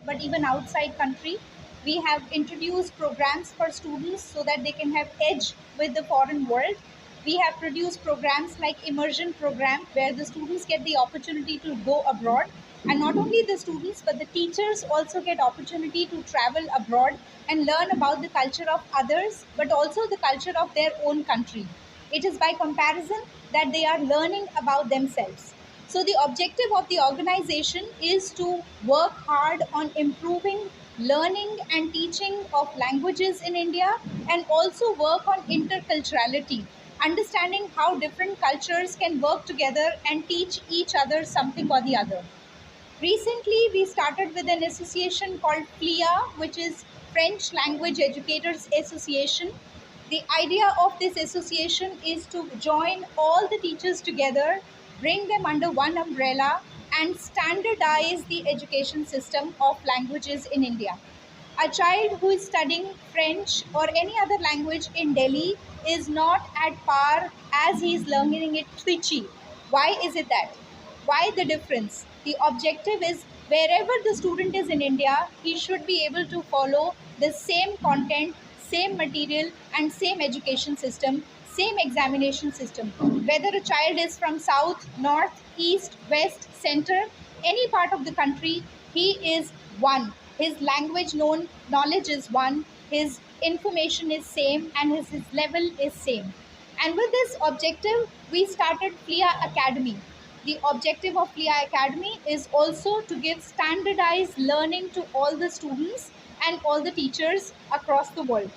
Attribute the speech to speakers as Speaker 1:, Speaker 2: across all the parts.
Speaker 1: but even outside country. We have introduced programs for students so that they can have edge with the foreign world. We have produced programs like immersion program where the students get the opportunity to go abroad, and not only the students but the teachers also get opportunity to travel abroad and learn about the culture of others but also the culture of their own country. It is by comparison that they are learning about themselves. So the objective of the organization is to work hard on improving learning and teaching of languages in India, and also work on interculturality, understanding how different cultures can work together and teach each other something or the other. Recently, we started with an association called FLIA, which is French Language Educators Association. The idea of this association is to join all the teachers together, bring them under one umbrella, and standardize the education system of languages in India. A child who is studying French or any other language in Delhi is not at par as he is learning it Trichy. Why is it that? Why the difference? The objective is wherever the student is in India, he should be able to follow the same content, same material, and same education system, same examination system. Whether a child is from south, north, east, west, center, any part of the country, he is one. His language known knowledge is one. His information is same, and his level is same. And with this objective, we started FLIA Academy. The objective of FLIA Academy is also to give standardized learning to all the students and all the teachers across the world.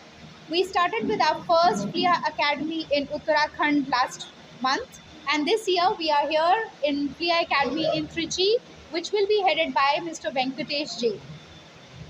Speaker 1: We started with our first FLIA Academy in Uttarakhand last month, and this year we are here in FLIA Academy in Trichy, which will be headed by Mr. Venkatesh J.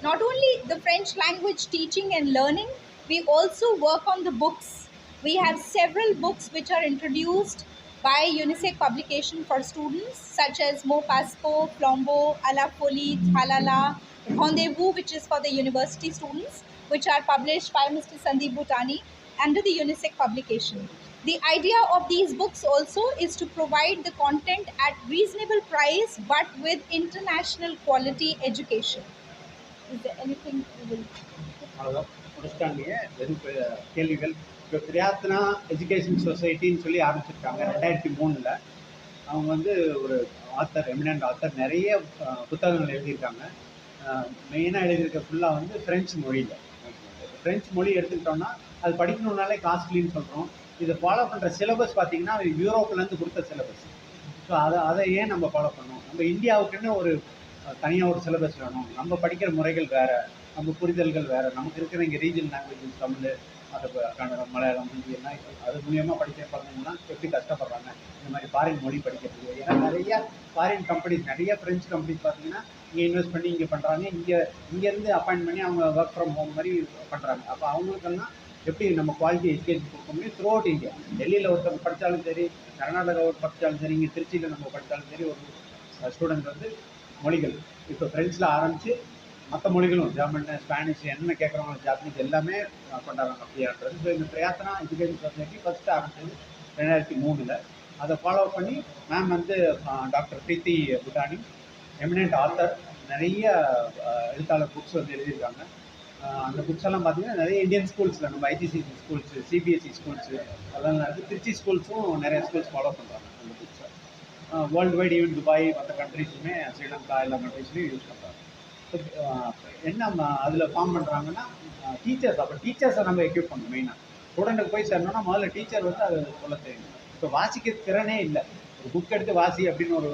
Speaker 1: Not only the French language teaching and learning, we also work on the books. We have several books which are introduced by UNICEF publication for students, such as Mo Pasco, Flambeau, A la Folie, Thalala, Rendezvous, which is for the university students, which are published by Mr. Sandeep Bhutani under the UNICEF publication. The idea of these books also is to provide the content at reasonable price but with international quality education. Is there anything you will?
Speaker 2: அவ்வளோதான் முடிச்சிட்டாங்க. வெறும் கேள்விகள். இப்போ பிரியாத்னா education சொசைட்டின்னு சொல்லி ஆரம்பிச்சிருக்காங்க 2003. அவங்க வந்து ஒரு ஆத்தர், எமினன்ட் ஆத்தர், நிறைய புத்தகங்கள் எழுதியிருக்காங்க. மெயினாக எழுதியிருக்க ஃபுல்லாக வந்து ஃப்ரெஞ்சு மொழியில். ஃப்ரெஞ்சு மொழி எடுத்துக்கிட்டோம்னா அது படிக்கணுன்னாலே காஸ்ட்லின்னு சொல்கிறோம். இதை ஃபாலோ பண்ணுற சிலபஸ் பார்த்திங்கன்னா யூரோப்லேருந்து கொடுத்த சிலபஸ். ஸோ அதை ஏன் நம்ம ஃபாலோ பண்ணணும்? நம்ம இந்தியாவுக்குன்னு ஒரு தனியாக ஒரு சிலபஸ் வேணும். நம்ம படிக்கிற முறைகள் வேறு, நம்ம புரிதல்கள் வேறு. நமக்கு இருக்கிற இங்கே ரீஜனல் லாங்குவேஜஸ் தமிழ், அது கன்னடம், மலையாளம், ஹிந்தி எல்லாம் அது மூலியமாக படிக்கிற பசங்கள்லாம் எப்படி கஷ்டப்படுறாங்க இந்த மாதிரி ஃபாரின் மொழி படிக்கிறதுக்கு. ஏன்னா நிறைய ஃபாரின் கம்பெனிஸ், நிறைய ஃப்ரெஞ்சு கம்பெனிஸ் பார்த்தீங்கன்னா இங்கே இன்வெஸ்ட் பண்ணி இங்கே பண்ணுறாங்க. இங்கேருந்து அப்பாயின்ட் பண்ணி அவங்க ஒர்க் ஃப்ரம் ஹோம் மாதிரி பண்ணுறாங்க. அப்போ அவங்களுக்கெல்லாம் எப்படி நம்ம குவாலிட்டி எஜுகேஷன் கொடுக்க முடியும் த்ரூ அவுட் இந்தியா. டெல்லியில் ஒருத்தவங்க படித்தாலும் சரி, கர்நாடகா படித்தாலும் சரி, இங்கே திருச்சியில் நம்ம படித்தாலும் சரி, ஒரு ஸ்டூடெண்ட் வந்து மொழிகள் இப்போ ஃப்ரெஞ்சில் ஆரம்பித்து மற்ற மொழிகளும் ஜெர்மன், ஸ்பானிஷ், என்ன கேட்குறவங்க ஜாப்பனீஸ் எல்லாமே கொண்டாடுறாங்க அப்படின்றது. ஸோ இந்த பிரியாத்னா எஜுகேஷன் சொசைட்டி ஃபஸ்ட்டு ஆரம்பிச்சது 2003. அதை ஃபாலோ பண்ணி மேம் வந்து டாக்டர் பிரீத்தி புட்டானி, எமினன்ட் ஆத்தர், நிறைய எழுத்தாளர் புக்ஸ் வந்து எழுதியிருக்காங்க. அந்த புக்ஸ் எல்லாம் பார்த்தீங்கன்னா நிறைய இந்தியன் ஸ்கூல்ஸில், நம்ம ஐசிசிசி ஸ்கூல்ஸு, சிபிஎஸ்சி ஸ்கூல்ஸு அதெல்லாம் இருக்குது. திருச்சி ஸ்கூல்ஸும் நிறைய ஸ்கூல்ஸ் ஃபாலோ பண்ணுறாங்க அந்த புக்ஸை. வேர்ல்டு வைட், ஈவன் துபாய், மற்ற கண்ட்ரிஸுமே, ஸ்ரீலங்கா, எல்லா கண்ட்ரிஸ்லையும் யூஸ் பண்ணுறாங்க. ஸோ என்ன அதில் ஃபார்ம் பண்ணுறாங்கன்னா டீச்சர்ஸ். அப்போ டீச்சர்ஸை நம்ம எக்யூப் பண்ணணும். மெயினாக ஸ்டூடெண்ட்டுக்கு போய் சேரணும்னா முதல்ல டீச்சர் வந்து அது சொல்ல தெரியும். இப்போ வாசிக்க திறனே இல்லை. ஒரு புக் எடுத்து வாசி அப்படின்னு ஒரு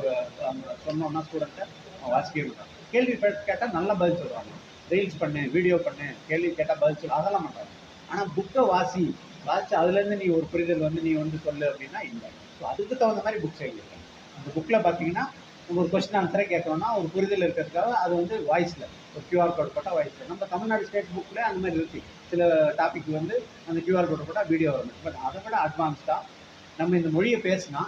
Speaker 2: சொன்னோம்னா ஸ்டூடெண்ட்டை வாசிக்கவே மாட்டாங்க. கேள்வி கேட்டால் நல்லா பதில் சொல்கிறாங்க. ரீல்ஸ் பண்ணு, வீடியோ பண்ணு, கேள்வி கேட்டால் பதில் சொல்லு, அதெல்லாம் பண்ணுறாங்க. ஆனால் புக்கை வாசித்து அதுலேருந்து நீ ஒரு புரிதல் வந்து நீ வந்து சொல்லு அப்படின்னா இல்லை. ஸோ அதுக்கு தகுந்த மாதிரி புக்ஸ் எழுதியிருக்காங்க. அந்த புக்கில் பார்த்தீங்கன்னா ஒரு கொஸ்டின் ஆன்சரே கேட்குறோன்னா ஒரு புரிதல் இருக்கிறதுக்காக அது வந்து வாய்ஸில் ஒரு QR கோட் போட்டால் வாய்ஸில். நம்ம தமிழ்நாடு ஸ்டேட் புக்கில் அந்த மாதிரி இருக்குது. சில டாபிக் வந்து அந்த QR கோட் போட்டால் வீடியோ வரும். பட் அதை விட அட்வான்ஸ்டாக நம்ம இந்த மொழியை பேசினா,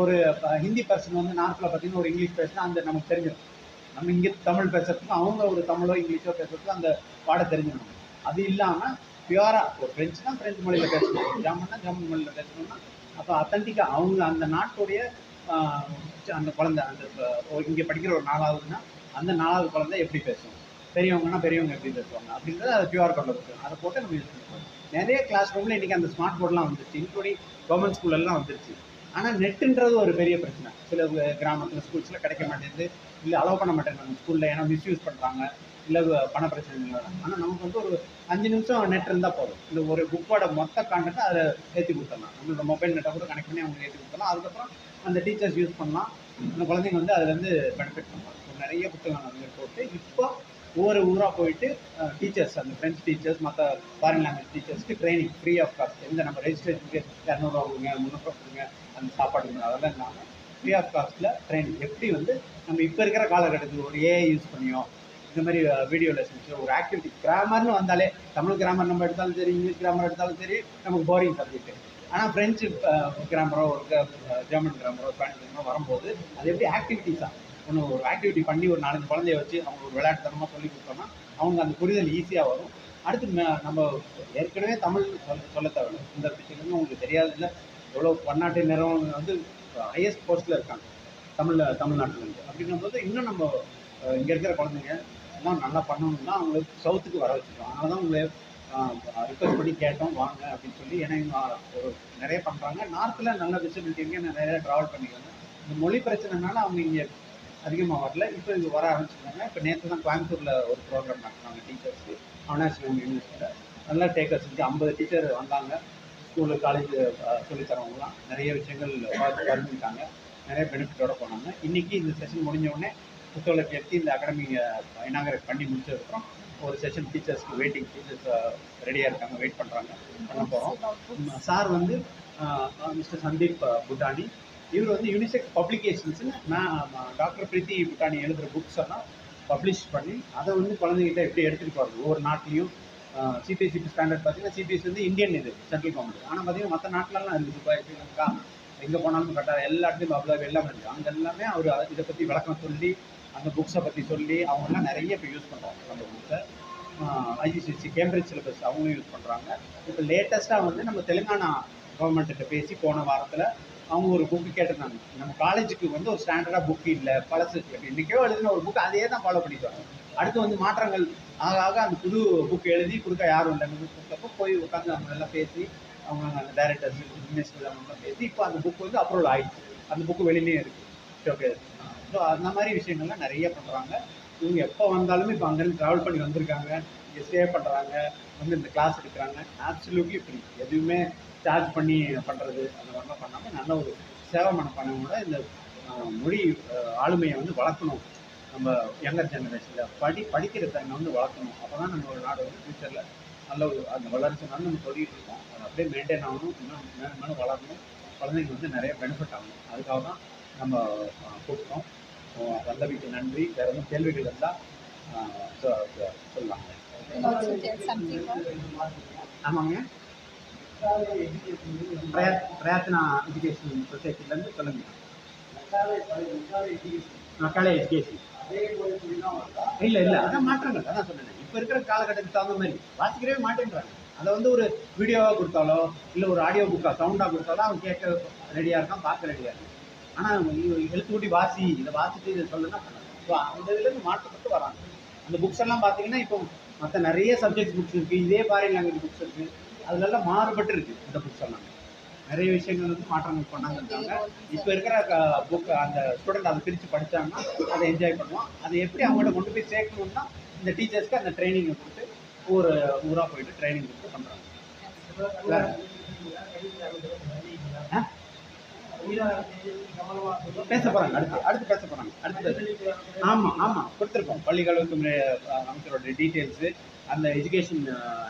Speaker 2: ஒரு ஹிந்தி பர்சன் வந்து நார்த்தில் பார்த்தீங்கன்னா ஒரு இங்கிலீஷ் பேசினா அந்த நமக்கு தெரிஞ்சிடும். நம்ம இங்கே தமிழ் பேசுறதுக்கும் அவங்க ஒரு தமிழோ இங்கிலீஷோ பேசுறதுக்கும் அந்த பாடம் தெரிஞ்சிடணும். அது இல்லாமல் பியூராக ஒரு ஃப்ரெஞ்சுனா ஃப்ரெஞ்சு மொழியில் பேசணும், ஜெர்மன்னா ஜெர்மன் மொழியில் பேசணும்னா அப்போ அத்தன்டிக்காக அவங்க அந்த நாட்டுடைய அந்த குழந்தை, அந்த இங்கே படிக்கிற ஒரு 4ஆவதுன்னா அந்த 4ஆவது குழந்தை எப்படி பேசும், பெரியவங்கன்னா பெரியவங்க எப்படி பேசுவாங்க அப்படின்றத அதை QR கோடில் கொடுத்துருவோம். அதை போட்டு நம்ம யூஸ் பண்ணுவோம். நிறைய கிளாஸ் ரூமில் இன்றைக்கி அந்த ஸ்மார்ட் போர்டெலாம் வந்துருச்சு, இன்க்ளூடிங் கவர்மெண்ட் ஸ்கூலெல்லாம் வந்துருச்சு. ஆனால் நெட்டுன்றது ஒரு பெரிய பிரச்சனை. சில கிராமத்தில் ஸ்கூல்ஸில் கிடைக்க மாட்டேங்குது, இல்லை அலோவ் பண்ண மாட்டேங்கிறாங்க ஸ்கூலில், ஏன்னா மிஸ்யூஸ் பண்ணுறாங்க, இல்லை பண பிரச்சனைகள். ஆனால் நமக்கு வந்து ஒரு 5 நிமிஷம் நெட் இருந்தால் போதும், இந்த ஒரு புக்கோட மொத்த கான்டென்ட்டை அதில் ஏற்றி கொடுத்துடலாம். நம்மளோட மொபைல் நெட்டை கூட கனெக்ட் பண்ணி அவங்க ஏற்றி கொடுத்துடலாம். அதுக்கப்புறம் அந்த டீச்சர்ஸ் யூஸ் பண்ணலாம், அந்த குழந்தைங்க வந்து அதுலேருந்து பெனிஃபிட் பண்ணலாம். நிறைய புத்தகங்கள் வந்து போட்டு இப்போ ஒவ்வொரு ஊராக போயிட்டு டீச்சர்ஸ், அந்த ஃப்ரெண்ட்ஸ் டீச்சர்ஸ், மற்ற ஃபாரின் லாங்குவேஜ் டீச்சர்ஸ்க்கு ட்ரைனிங் ஃப்ரீ ஆஃப் காஸ்ட். எந்த நம்ம ரெஜிஸ்ட்ரேஷனுக்கு 200 கொடுங்க, 300 கொடுங்க, அந்த சாப்பாடு கொடுங்க, அதெல்லாம் இல்லாமல் ஃப்ரீ ஆஃப் காஸ்ட்டில் ட்ரைனிங். எப்படி வந்து நம்ம இப்போ இருக்கிற காலகட்டத்தில் ஒரு ஏஐ யூஸ் பண்ணியோ, இந்த மாதிரி வீடியோ லெசன்ஸோ, ஒரு ஆக்டிவிட்டி, கிராமர்னு வந்தாலே, தமிழ் கிராமர் நம்ம எடுத்தாலும் சரி, இங்கிலீஷ் கிராமர் எடுத்தாலும் சரி, நமக்கு போரிங் சப்ஜெக்ட். ஆனால் ஃப்ரெஞ்சு கிராமரோ, ஒரு ஜெர்மன் கிராமரோ, ஸ்பானிஷ் கிராமரோ வரும்போது அது எப்படி ஆக்டிவிட்டிஸாக ஒரு ஆக்டிவிட்டி பண்ணி ஒரு 4 குழந்தைய வச்சு அவங்க ஒரு விளையாட்டுத்தனமாக சொல்லி கொடுத்தோம்னா அவங்க அந்த புரிதல் ஈஸியாக வரும். அடுத்து நம்ம ஏற்கனவே தமிழ் சொல்ல தேவையில்லை, இந்த விஷயங்களும் உங்களுக்கு தெரியாதுல்ல. எவ்வளோ பன்னாட்டு நிறுவனங்கள் வந்து ஹையஸ்ட் போஸ்ட்டில் இருக்காங்க தமிழ்நாட்டில் இருந்து. அப்படிங்கும்போது இன்னும் நம்ம இங்கே இருக்கிற குழந்தைங்க எல்லாம் நல்லா பண்ணணும்னா அவங்களுக்கு சவுத்துக்கு வர வச்சுருக்கோம். அதனால தான் உங்களை ரிக்வஸ்ட் பண்ணி கேட்டோம் வாங்க அப்படின்னு சொல்லி. ஏன்னா இவங்க ஒரு நிறைய பண்ணுறாங்க, நார்த்தில் நல்ல விசிபிலிட்டி இங்கே நிறைய ட்ராவல் பண்ணிக்கிறாங்க. இந்த மொழி பிரச்சனைனால அவங்க இங்கே அதிகமாக வரல, இப்போ இது வர ஆரம்பிச்சிருக்காங்க. இப்போ நேற்று தான் கோயம்புத்தூரில் ஒரு ப்ரோக்ராம் நடத்துனாங்க டீச்சர்ஸ்க்கு, அவினாஷிலிங்கம் யூனிவர்சிட்டியில். நல்லா டேக்கர்ஸ் செஞ்சு 50 டீச்சர் வந்தாங்க. ஸ்கூலு காலேஜ் சொல்லித்தரவங்களாம் நிறைய விஷயங்கள் தெரிஞ்சுக்கிட்டாங்க, நிறைய பெனிஃபிட்டோட போனாங்க. இன்றைக்கி இந்த செஷன் முடிஞ்ச உடனே புத்தகத்தை எடுத்து இந்த அகாடமி இனாகரேட் பண்ணி முடிச்சதுக்கப்புறம் ஒரு செஷன் டீச்சர்ஸ்க்கு வெயிட்டிங், டீச்சர்ஸ் ரெடியாக இருக்காங்க, வெயிட் பண்ணுறாங்க, பண்ண போகிறோம். சார் வந்து மிஸ்டர் சந்தீப் புட்டானி, இவர் வந்து யூனிசெக்ஸ் பப்ளிகேஷன்ஸ்னு டாக்டர் பிரீத்தி புட்டானி எழுதுகிற புக்ஸ் எல்லாம் பப்ளிஷ் பண்ணி அதை வந்து குழந்தைகிட்ட எப்படி எடுத்துகிட்டு போகிறது ஒவ்வொரு நாட்டிலையும். சிபிஎஸ்சி ஸ்டாண்டர்ட் பார்த்தீங்கன்னா, சிபிஎஸ்சி வந்து இந்தியன் இது சென்ட்ரல் கவர்மெண்ட். ஆனால் பார்த்தீங்கன்னா மற்ற நாட்டிலலாம் இருக்குது, துபாய், ஸ்ரீலங்கா, எங்கே போனாலும் கட்டார், எல்லா இடத்துலையும் அப்ளாக் எல்லாமே இருக்குது. அங்கே எல்லாமே அவர் இதை பற்றி விளக்கம் சொல்லி, அந்த புக்ஸை பற்றி சொல்லி அவங்கெல்லாம் நிறைய இப்போ யூஸ் பண்ணுறாங்க அந்த புக்ஸை. ஐசிசிசி கேம்பிரிட்ஜ் சிலபஸ் அவங்களும் யூஸ் பண்ணுறாங்க. இப்போ லேட்டஸ்ட்டாக வந்து நம்ம தெலுங்கானா கவர்மெண்ட்டிட்ட பேசி போன வாரத்தில் அவங்க ஒரு புக்கு கேட்டிருந்தாங்க. நம்ம காலேஜுக்கு வந்து ஒரு ஸ்டாண்டர்டாக புக் இல்லை, பழசு இன்றைக்கோ எழுதின ஒரு புக் அதையே தான் ஃபாலோ பண்ணிட்டு வரோம். அடுத்து வந்து மாற்றங்கள் ஆக ஆக அந்த புது புக் எழுதி கொடுக்க யாரும் இல்லை. அந்த புத்தப்போ போய் உட்காந்து அவங்க எல்லாம் பேசி, அவங்க அந்த டைரக்டர்ஸ், மினிஸ்டர் அவங்களாம் பேசி இப்போ அந்த புக் வந்து அப்ரூவல் ஆகிடுச்சு. அந்த புக்கு வெளியிலேயே இருக்குது. ஓகே, ஸோ அந்த மாதிரி விஷயங்கள்லாம் நிறைய பண்ணுறாங்க. இவங்க எப்போ வந்தாலுமே இப்போ அங்கேருந்து ட்ராவல் பண்ணி வந்திருக்காங்க, இங்கே ஸ்டே பண்ணுறாங்க, வந்து இந்த கிளாஸ் எடுக்கிறாங்க. ஆப்சல்யூட்லி ஃப்ரீ, எதுவுமே சார்ஜ் பண்ணி பண்ணுறது அந்த மாதிரிலாம் பண்ணாமல் நல்ல ஒரு சேவை மனப்பான்மையோட இந்த மொழி ஆளுமையை வந்து வளர்க்கணும். நம்ம யங்கர் ஜெனரேஷனில் படிக்கிற தன்மை வந்து வளர்க்கணும். அப்போ தான் நம்ம ஒரு நாடு வந்து ஃப்யூச்சரில் நல்ல ஒரு அந்த வளர்ச்சி வந்து நம்ம சொல்லிகிட்டு இருக்கோம். அது அப்படியே மெயின்டைன் ஆகணும், இன்னும் மேலும் மேலும் வளரணும், குழந்தைங்க வந்து நிறைய பெனிஃபிட் ஆகணும். அதுக்காக தான் நம்ம கூப்பிட்டோம். வந்தமைக்கு நன்றி. வேறு எதுவும் கேள்விகள் இருந்தால் சொல்லலாம். ஆமாங்க, பிரயத்னா எஜுகேஷன் சொசைட்டிலேருந்து சொல்லுங்க. மக்காலே எஜுகேஷன் இல்லை அதான் மாற்றங்கள், அதான் சொன்னேன். இப்போ இருக்கிற காலகட்டத்துக்கு தகுந்த மாதிரி வாசிக்கவே மாட்டேன்றாங்க. அதை வந்து ஒரு வீடியோவாக கொடுத்தாலோ இல்லை ஒரு ஆடியோ புக்காக சவுண்டாக கொடுத்தாலோ அவன் கேட்க ரெடியாக இருக்கான், பார்க்க ரெடியாக இருக்கான். ஆனால் எழுத்து கூட்டி வாசி, இதை வாசிட்டு இதை சொல்லுன்னா பண்ணலாம். ஸோ அந்த இதுலேருந்து மாற்றப்பட்டு வராங்க. அந்த புக்ஸ் எல்லாம் பார்த்தீங்கன்னா இப்போ மற்ற நிறைய சப்ஜெக்ட் புக்ஸ் இருக்குது, இதே ஃபாரின் லாங்குவேஜ் புக்ஸ் இருக்குது, அதுலெல்லாம் மாறுபட்டு இருக்குது. இந்த புக்ஸ் எல்லாம் நிறைய விஷயங்கள் வந்து மாற்றங்கள் பண்ணாங்க. இப்போ இருக்கிற புக் அந்த ஸ்டூடெண்ட் அதை பிரித்து படித்தாங்கன்னா அதை என்ஜாய் பண்ணுவான். அதை எப்படி அவங்கள்ட்ட கொண்டு போய் சேர்க்கணும்னா இந்த டீச்சர்ஸ்க்கு அந்த ட்ரைனிங்கை கொடுத்து ஒரு ஊராக போயிட்டு ட்ரைனிங் கொடுத்து பண்ணுறாங்க. பேச போகிறாங்க, அடுத்து பேச போகிறாங்க. ஆமாம் கொடுத்துருக்கோம். பள்ளிக்கல்வித்துறை அமைச்சரோட டீட்டெயில்ஸு, அந்த எஜுகேஷன்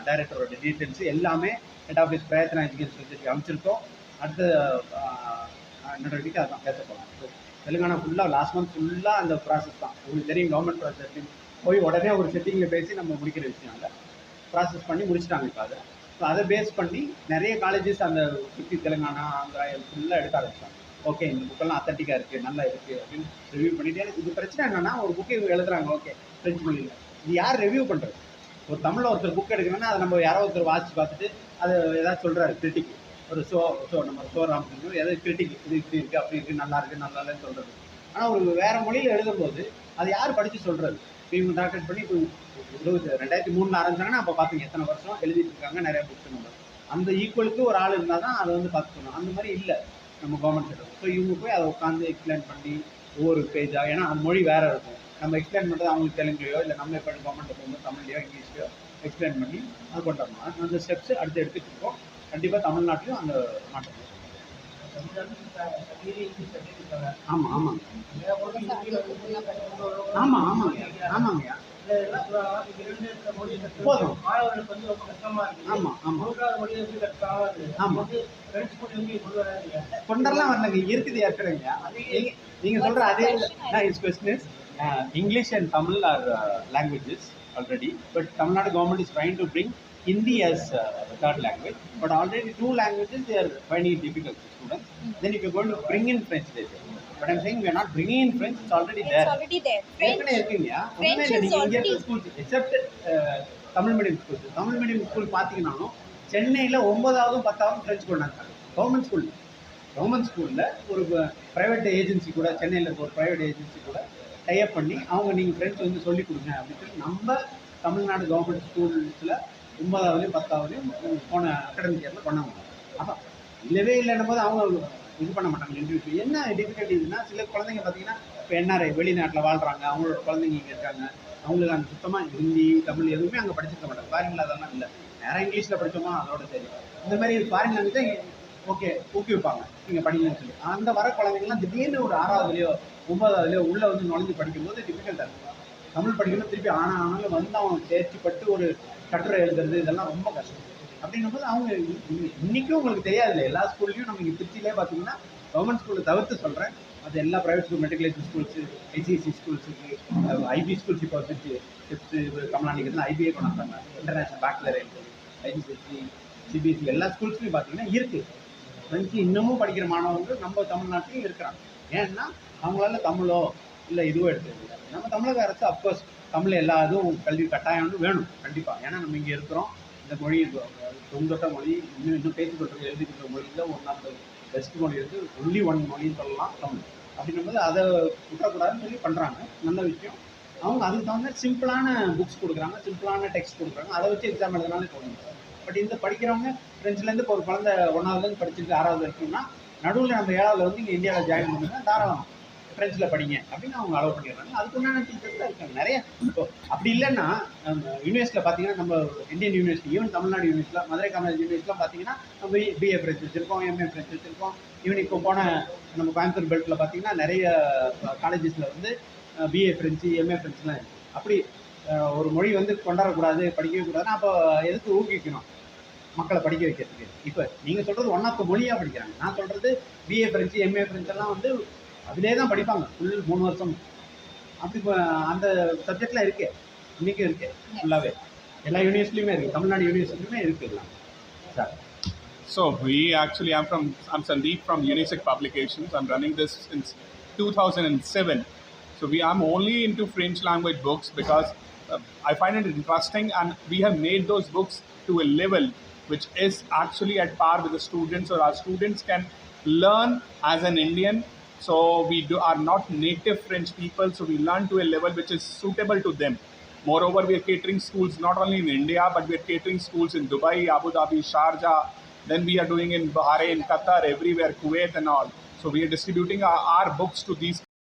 Speaker 2: டைரக்டரோட டீட்டெயில்ஸு எல்லாமே ஹெட் ஆஃபீஸ் பிரயத்னா எஜுகேஷன் சொசைட்டி அமைச்சிருக்கோம். அடுத்த நடவடிக்கை அதான் பேச போகிறோம். தெலுங்கானா ஃபுல்லாக லாஸ்ட் மந்த் ஃபுல்லாக அந்த ப்ராசஸ் தான். உங்களுக்கு தெரியும், கவர்மெண்ட் ப்ராசஸ் போய் உடனே ஒரு செட்டிங்கில் பேசி நம்ம முடிக்கிற விஷயம் இல்லை, ப்ராசஸ் பண்ணி முடிச்சிட்டாங்க இப்போ அதை. ஸோ அதை பேஸ் பண்ணி நிறைய காலேஜஸ் அந்த சுற்றி தெலுங்கானா, ஆந்திரா ஃபுல்லாக எடுக்க ஆரம்பிச்சாங்க. ஓகே, இந்த புக்கெல்லாம் அத்தன்டிக்காக இருக்குது, நல்லா இருக்குது அப்படின்னு ரிவ்யூ பண்ணிட்டு. எனக்கு இது பிரச்சனை என்னென்னா, ஒரு புக்கு இவங்க எழுதுறாங்க, ஓகே ஃப்ரெஞ்சு மொழியில், இது யார் ரிவ்யூ பண்ணுறது? ஒரு தமிழில் ஒருத்தர் புக் எடுக்கணும்னா அதை நம்ம யாரோ ஒருத்தர் வாசித்து பார்த்துட்டு அதை ஏதாவது சொல்கிறாரு கிரிட்டிக், ஒரு நம்ம ராமச்சந்திரன் ஏதாவது கிரிட்டிக், இது இப்படி இருக்குது, அப்படி இருக்குது, நல்லா இருக்குது, நல்லா இல்லைன்னு சொல்கிறது. ஆனால் ஒரு வேறு மொழியில் எழுதும்போது அது யார் படித்து சொல்கிறது? இப்போ இவங்க டாக்டரேட் பண்ணி இப்போ 2003 ஆரம்பிச்சாங்கன்னா அப்போ பார்த்துங்க எத்தனை வருஷம் எழுதிட்டு இருக்காங்க, நிறைய புக்ஸ் நம்ம அந்த ஈக்குவலுக்கு ஒரு ஆள் இருந்தால் தான் அதை வந்து பார்த்துக்கணும். அந்த மாதிரி இல்லை நம்ம கவர்மெண்ட் செக்டர். ஸோ இவங்க போய் அதை உட்காந்து எக்ஸ்பிளைன் பண்ணி ஒவ்வொரு பேஜாக, ஏன்னா அந்த மொழி வேறு இருக்கும், நம்ம எக்ஸ்பிளைன் பண்ணுறது அவங்களுக்கு தெலுங்குலையோ இல்லை நம்ம இப்போ கவர்மெண்ட் போகும்போது தமிழ்லையோ இங்கிலீஷ்லையோ எக்ஸ்பிளைன் பண்ணி அது கொண்டு வரணும். அந்த ஸ்டெப்ஸ் அடுத்து எடுத்துகிட்டு இருக்கோம். கண்டிப்பாக தமிழ்நாட்டிலையும் அந்த மாற்றம். ஆமாம் ஆமாங்க ஆமாம் ஆமாங்க ஆமாங்கய்யா போதும். ஆமாம் ஆமாம் ஆமாம் கொண்டெல்லாம் வரலங்க, இருக்குது ஏற்கனவேங்க. நீங்கள் சொல்கிற அதே it's question is English and Tamil are languages already, but Tamil Nadu government is trying to bring Hindi as the third language, but already 2 languages they are finding it difficult for students. Then if you're going to bring in French, they say. But I'm saying we are not bringing in French, it's already there.
Speaker 1: It's already there.
Speaker 2: French is already schools except Tamil medium schools. Tamil medium school பார்த்தீங்கன்னாலும் சென்னையில் 9வது 10வது French கொண்டாங்க. Government ஸ்கூலில் ஒரு private agency கூட, சென்னையில் இருக்க ஒரு ப்ரைவேட் ஏஜென்சி கூட டைப் பண்ணி அவங்க நீங்கள் ஃப்ரெண்ட்ஸ் வந்து சொல்லிக் கொடுங்க அப்படின்னு சொல்லி நம்ம தமிழ்நாடு கவர்மெண்ட் ஸ்கூல்ஸில் 9வதுலையும் 10வதுலையும் போன அகாடமிக் இயரில் பண்ணாங்க. அப்போ இல்லவே இல்லைன்னும் போது அவங்க இது பண்ண மாட்டாங்க. இன்டர்வியூ என்ன டிஃபிகல்ட்டிஸ்னா, சில குழந்தைங்க பார்த்தீங்கன்னா இப்போ என்ஆர்ஐ வெளிநாட்டில் வாழ்கிறாங்க, அவங்களோட குழந்தைங்க இங்கே இருக்காங்க, அவங்களுக்கு அந்த சுத்தமாக ஹிந்தி தமிழ் எதுவுமே அங்கே படிச்சிருக்க மாட்டாங்க. ஃபாரினில் அதெல்லாம் இல்லை, நேராக இங்கிலீஷில் படித்தோமா அதோட சரி. இந்த மாதிரி ஃபாரின் லாங்குவேஜை ஓகே ஊக்குவிப்பாங்க நீங்கள் படிக்கணும்னு சொல்லி. அந்த வர குழந்தைங்கலாம் திடீர்னு ஒரு 6வதுலையோ 9வதுலையோ உள்ளே வந்து நுழைஞ்சு படிக்கும்போது டிஃபிகல்ட்டாக இருக்கும். தமிழ் படிக்கணும் திருப்பி ஆனாலும் வந்து அவங்க தேர்ச்சி பட்டு ஒரு கட்டுரை எழுதுறது இதெல்லாம் ரொம்ப கஷ்டம். அப்படிங்கும்போது அவங்க இன்றைக்கும் உங்களுக்கு தெரியாது இல்லை, எல்லா ஸ்கூல்லையும் நம்ம இங்கே திருச்சியிலே பார்த்தீங்கன்னா கவர்மெண்ட் ஸ்கூலில் தவிர்த்து சொல்கிறேன், அது எல்லா private school, matriculation schools, ICSE ஸ்கூல்ஸுக்கு, ஐபி ஸ்கூல்ஸ் இப்போ திருச்சி 5th தமிழ்நாட்டுக்கு ஐபிஏ கொண்டாந்தாங்க, இன்டர்நேஷ்னல் பேக்லர், ஐசிஎஸ்சி, சிபிஎஸ்சி எல்லா ஸ்கூல்ஸ்லையும் பார்த்தீங்கன்னா இருக்குது. ஃப்ரெஞ்சு இன்னமும் படிக்கிற மாணவர்கள் நம்ம தமிழ்நாட்டிலையும் இருக்கிறாங்க. ஏன்னா அவங்களால தமிழோ இல்லை இதுவோ எடுத்துருக்கு. நம்ம தமிழக அரசு அஃப்கோர்ஸ் தமிழ் எல்லா இதுவும் கல்வி கட்டாயம்னு வேணும் கண்டிப்பாக. ஏன்னா நம்ம இங்கே இருக்கிறோம், இந்த மொழி தொந்தொட்ட மொழி, இன்னும் பேசிக்கொள்றது எழுதிக்கிற மொழியில் ஒன் ஆஃப் த பெஸ்ட் மொழி வந்து ஒன்லி ஒன் மொழின்னு சொல்லலாம் தமிழ். அப்படின்னும்போது அதை விட்டுறக்கூடாதுன்னு சொல்லி பண்ணுறாங்க, நல்ல விஷயம். அவங்க அதுக்கு தகுந்த சிம்பிளான புக்ஸ் கொடுக்குறாங்க, சிம்பிளான டெக்ஸ்ட் கொடுக்குறாங்க, அதை வச்சு எக்ஸாம் எழுதினாலே போகணும். பட் இந்த படிக்கிறவங்க ஃப்ரெண்ட்ஸ்லேருந்து இப்போ ஒரு குழந்தை 1வதுலேருந்து படிச்சுட்டு 6வது வரைக்கும்னா நடுவில் நம்ம 7வது வந்து இங்கே இந்தியாவில் ஜாயின் பண்ணுங்க, தாராளம் ஃப்ரெண்ட்ஸில் படிங்க அப்படின்னு அவங்க அலோவ் பண்ணிடுறாங்க. அதுக்குண்டான டீச்சர்ஸ் தான் இருக்காங்க நிறைய. இப்போ அப்படி இல்லைன்னா நம்ம யூனிவர்சிட்டியில் பார்த்தீங்கன்னா, நம்ம இந்தியன் யூனிவர்சிட்டி, ஈவன் தமிழ்நாடு யூனிவர்சிட்டியில், மதுரை காமராஜ் யூனிவர்சிட்டிலாம் பார்த்தீங்கன்னா நம்ம பிஏ ஃப்ரெண்ட்ஸ் வச்சுருக்கோம், எம்ஏ ஃப்ரெண்ட்ஸ் வச்சுருக்கோம். ஈவன் இப்போ போன நம்ம கோயம்புத்தூர் பெல்ட்டில் பார்த்தீங்கன்னா நிறைய காலேஜஸில் வந்து பிஏ ஃப்ரெண்ட்ஸு, எம்ஏ ஃப்ரெண்ட்ஸ்லாம் இருக்குது. அப்படி ஒரு மொழி வந்து கொண்டாடக்கூடாது, படிக்கவே கூடாதுன்னா அப்போ எதுக்கு ஊக்குவிக்கணும் மக்களை படிக்க வைக்கிறதுக்கு? இப்போ நீங்கள் சொல்கிறது ஒன் ஆஃப் த மொழியாக படிக்கிறாங்க, நான் சொல்கிறது பிஏ ஃப்ரெண்ட்ஸு, எம்ஏ ஃப்ரெண்ட்ஸ் எல்லாம் வந்து அதிலே தான் படிப்பாங்க ஃபுல் 3 வருஷம். அப்படி அந்த சப்ஜெக்ட்லாம் இருக்கு, இன்றைக்கும் இருக்குது ஃபுல்லாகவே எல்லா யூனிவர்சிட்டிலையுமே இருக்குது, தமிழ்நாடு யூனிவர்சிட்டிலுமே இருக்குதுலாம் sir.
Speaker 3: So I'm Sandeep from Unisec Publications. I'm running this since 2007. So I'm only into French language books because I find it interesting, and we have made those books to a level which is actually at par with the students, or our students can learn as an Indian. So we are not native French people, so we learn to a level which is suitable to them. Moreover, we are catering schools not only in India, but we are catering schools in Dubai, Abu Dhabi, Sharjah. Then we are doing in Bahrain, Qatar, everywhere, Kuwait and all. So we are distributing our books to these